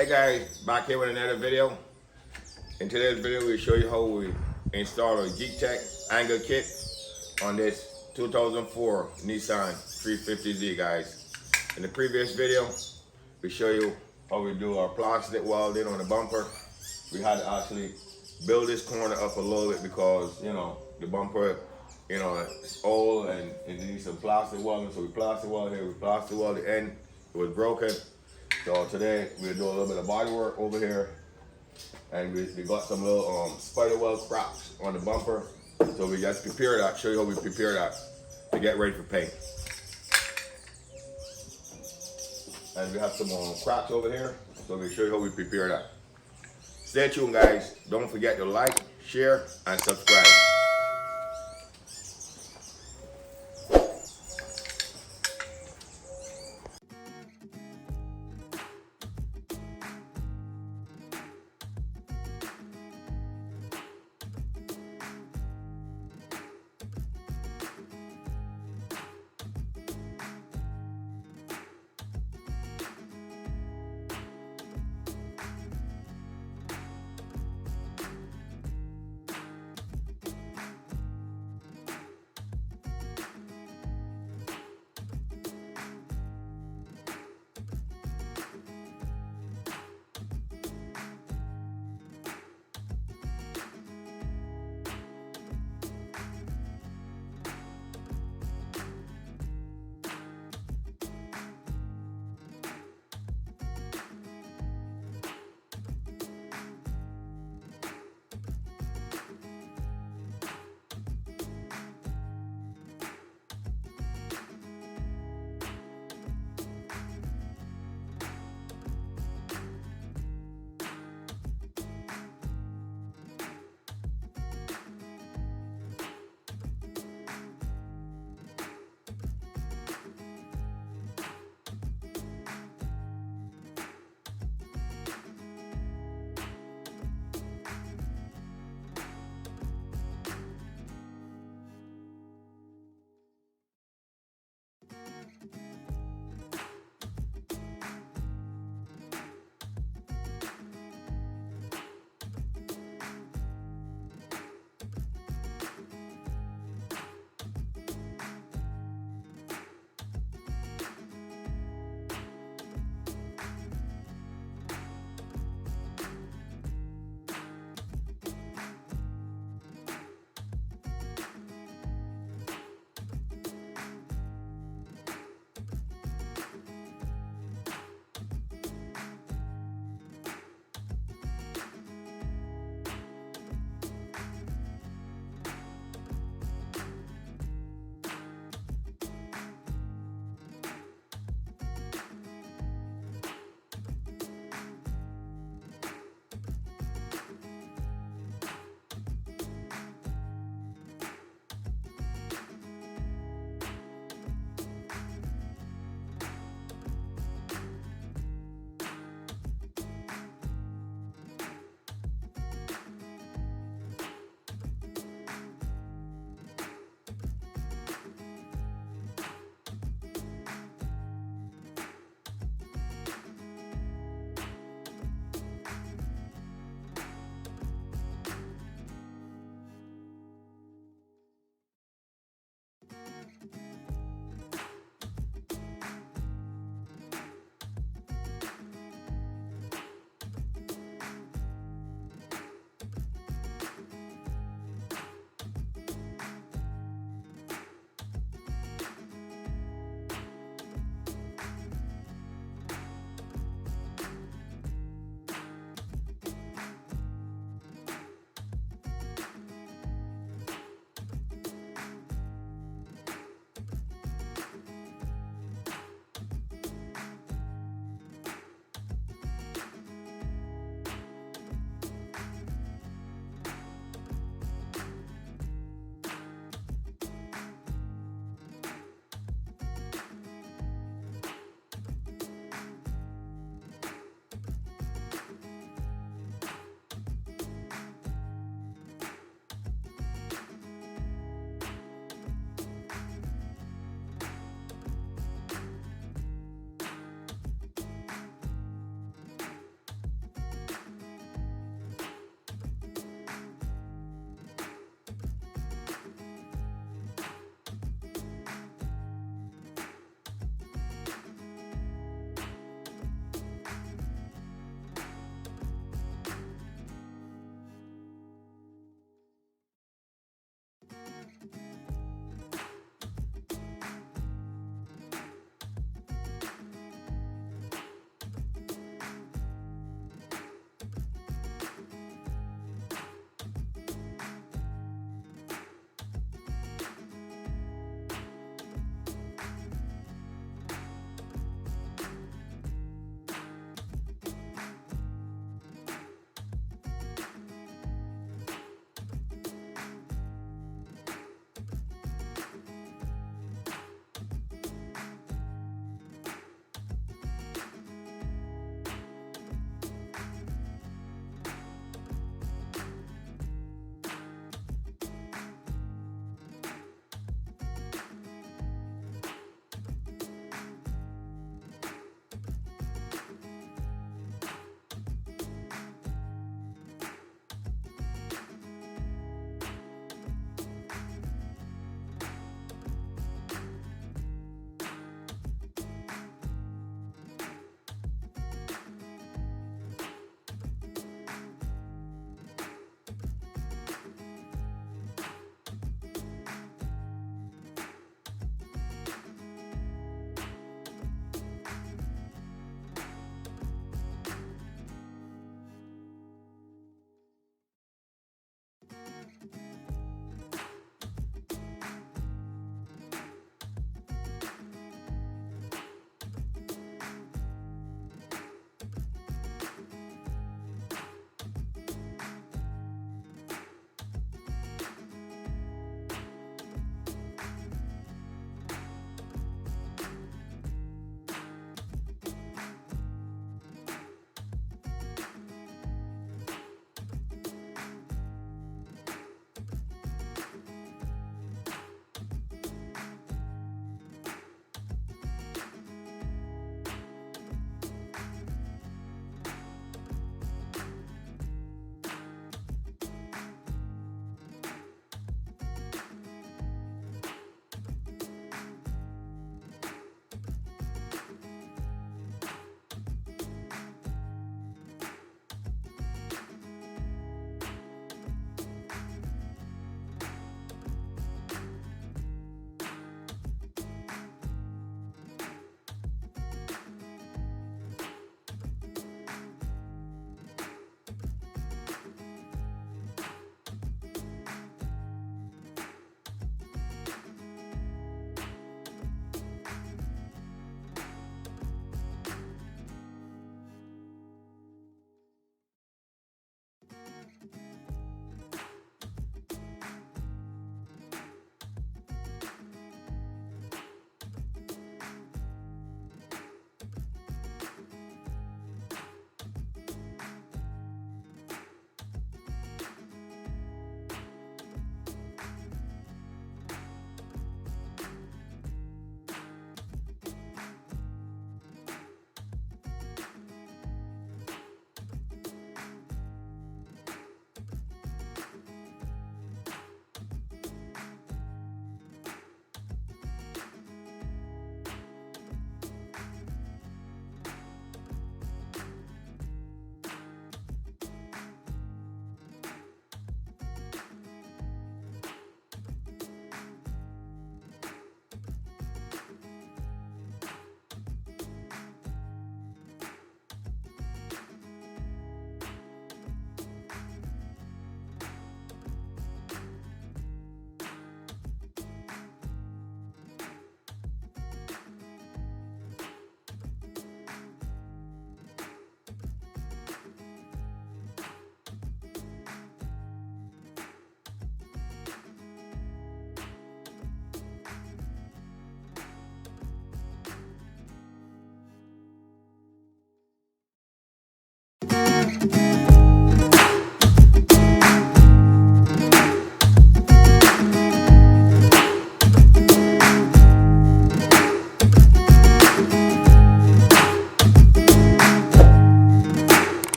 Hey guys, back here with another video. In today's video, we'll show you how we install a gktech angle kit on this 2004 Nissan 350Z, guys. In the previous video, we show you how we do our plastic welding on the bumper. We had to actually build this corner up a little bit because, you know, the bumper, you know, it's old and it needs some plastic welding. So we plastic weld here, we plastic weld the end. It was broken. So today we'll do a little bit of body work over here, and we got some little spider weld cracks on the bumper. So we just prepare that, show you how we prepare that to get ready for paint. And we have some cracks over here, so we'll show you how we prepare that. Stay tuned, guys. Don't forget to like, share, and subscribe.